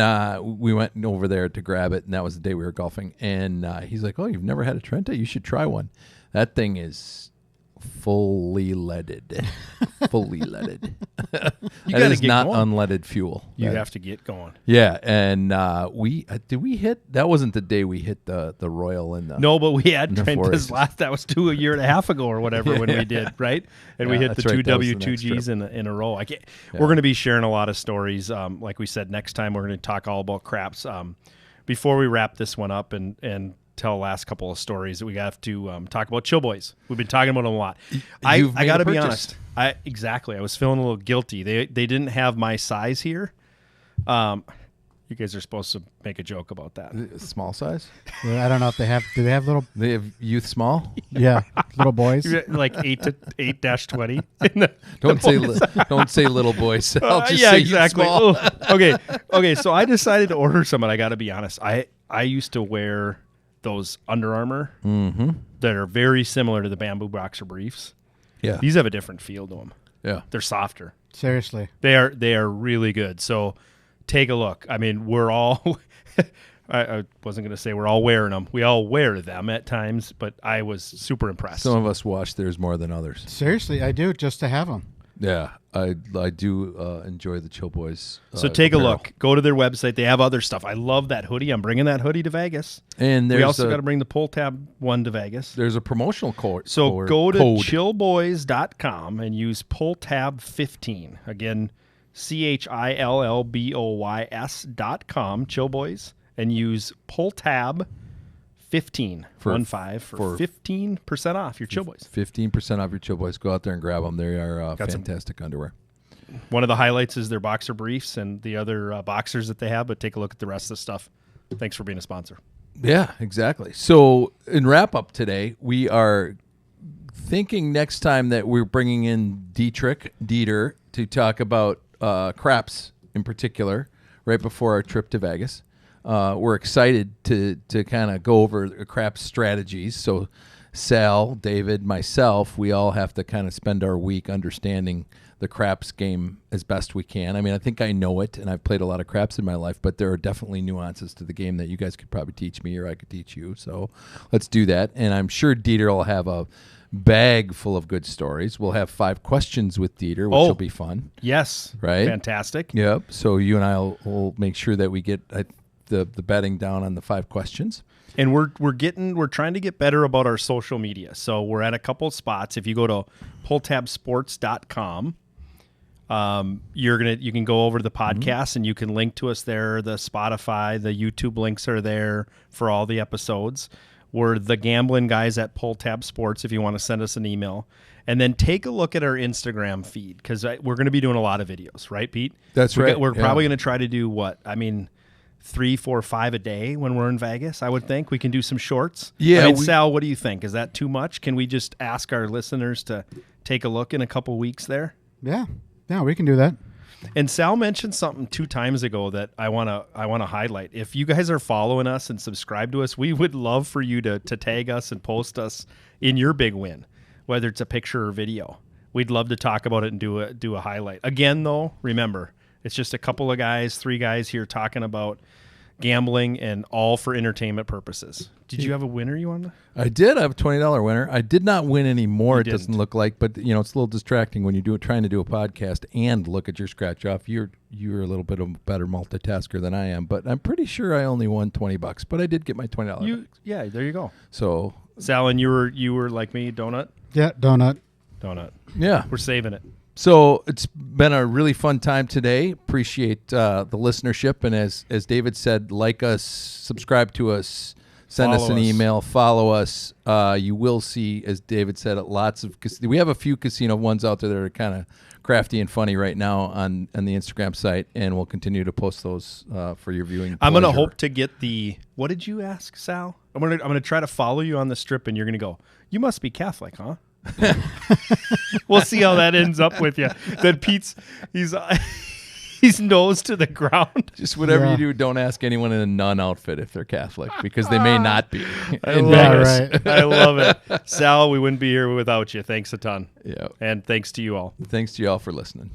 we went over there to grab it, and that was the day we were golfing. And he's like, "Oh, you've never had a Trenta? You should try one. That thing is fully leaded, fully leaded. That gotta is get not going. unleaded fuel. You That- have to get going. yeah." And we did we hit? That wasn't the day we hit the Royal in the No, but we had The Trentas forest. last. That was a year and a half ago or whatever when we did, right? And we Yeah, hit the that's right. two That was the next W2Gs in a row. We're going to be sharing a lot of stories. Like we said, next time we're going to talk all about craps. Before we wrap this one up and tell the last couple of stories, we have to talk about Chill Boys. We've been talking about them a lot. I You've made got to a be purchase. honest. Exactly. I was feeling a little guilty. They didn't have my size here. You guys are supposed to make a joke about that. small size. Well, I don't know if they have. Do they have little? They have youth small. Yeah, little boys. Like 8-20. Don't say little boys. I'll just yeah, say youth exactly. small. Oh, okay. So I decided to order some, and I got to be honest. I used to wear those Under Armour that are very similar to the bamboo boxer briefs. Yeah. These have a different feel to them. Yeah. They're softer. Seriously. They are really good. So take a look. I mean, we're all. I wasn't going to say we're all wearing them. We all wear them at times, but I was super impressed. Some of us wash theirs more than others. Seriously, I do just to have them. Yeah, I do enjoy the Chill Boys. So take a apparel. look. Go to their website. They have other stuff. I love that hoodie. I'm bringing that hoodie to Vegas. And We also got to bring the Pull Tab one to Vegas. there's a promotional code. So go to code. chillboys.com and use Pull Tab 15. Again, CHILLBOYS.com, Chill Boys, and use Pull Tab 15 for 15% off your Chill Boys. 15% off your Chill Boys. Go out there and grab them. They are fantastic underwear. One of the highlights is their boxer briefs and the other boxers that they have, but take a look at the rest of the stuff. Thanks for being a sponsor. Yeah, exactly. So in wrap up today, we are thinking next time that we're bringing in Dieter to talk about craps in particular right before our trip to Vegas. We're excited to kind of go over craps strategies. So Sal, David, myself, we all have to kind of spend our week understanding the craps game as best we can. I mean, I think I know it, and I've played a lot of craps in my life, but there are definitely nuances to the game that you guys could probably teach me or I could teach you. So let's do that. And I'm sure Dieter will have a bag full of good stories. We'll have 5 questions with Dieter, which will be fun. Yes. Right? Fantastic. Yep. So you and I will make sure that we get the betting down on the 5 questions. And we're trying to get better about our social media. So we're at a couple of spots. If you go to pulltabsports.com, you can go over to the podcast and you can link to us there. The Spotify, the YouTube links are there for all the episodes. We're the Gambling Guys at Pull Tab Sports if you want to send us an email. And then take a look at our Instagram feed because we're going to be doing a lot of videos, right, Pete? That's right. We're probably going to try to do 3, 4, 5 a day when we're in Vegas, I would think. We can do some shorts. Yeah. I mean, Sal, what do you think? Is that too much? Can we just ask our listeners to take a look in a couple weeks there? Yeah, we can do that. And Sal mentioned something 2 times ago that I want to highlight. If you guys are following us and subscribe to us, we would love for you to tag us and post us in your big win, whether it's a picture or video. We'd love to talk about it and do a highlight. Again, though, remember, it's just a couple of guys, 3 guys here talking about gambling and all for entertainment purposes. Did you have a winner you wanted? I did. I have a $20 winner. I did not win any more. You It didn't. doesn't look like, but it's a little distracting when you're trying to do a podcast and look at your scratch off. You're a little bit of a better multitasker than I am, but I'm pretty sure I only won $20, but I did get my $20. Yeah, there you go. So Sal, and you were like me, donut. Yeah, donut. yeah, We're saving it. So it's been a really fun time today. Appreciate the listenership. And as David said, like us, subscribe to us, send us an email, follow us. You will see, as David said, we have a few casino ones out there that are kind of crafty and funny right now on the Instagram site, and we'll continue to post those for your viewing. I'm going to hope to get what did you ask, Sal? I'm going to try to follow you on the strip, and you're going to go, you must be Catholic, huh? We'll see how that ends up with you. Then Pete's he's nose to the ground. Just whatever you do, don't ask anyone in a nun outfit if they're Catholic, because they may not be. I love it. Sal, we wouldn't be here without you. Thanks a ton. Yeah. And thanks to you all. Thanks to you all for listening.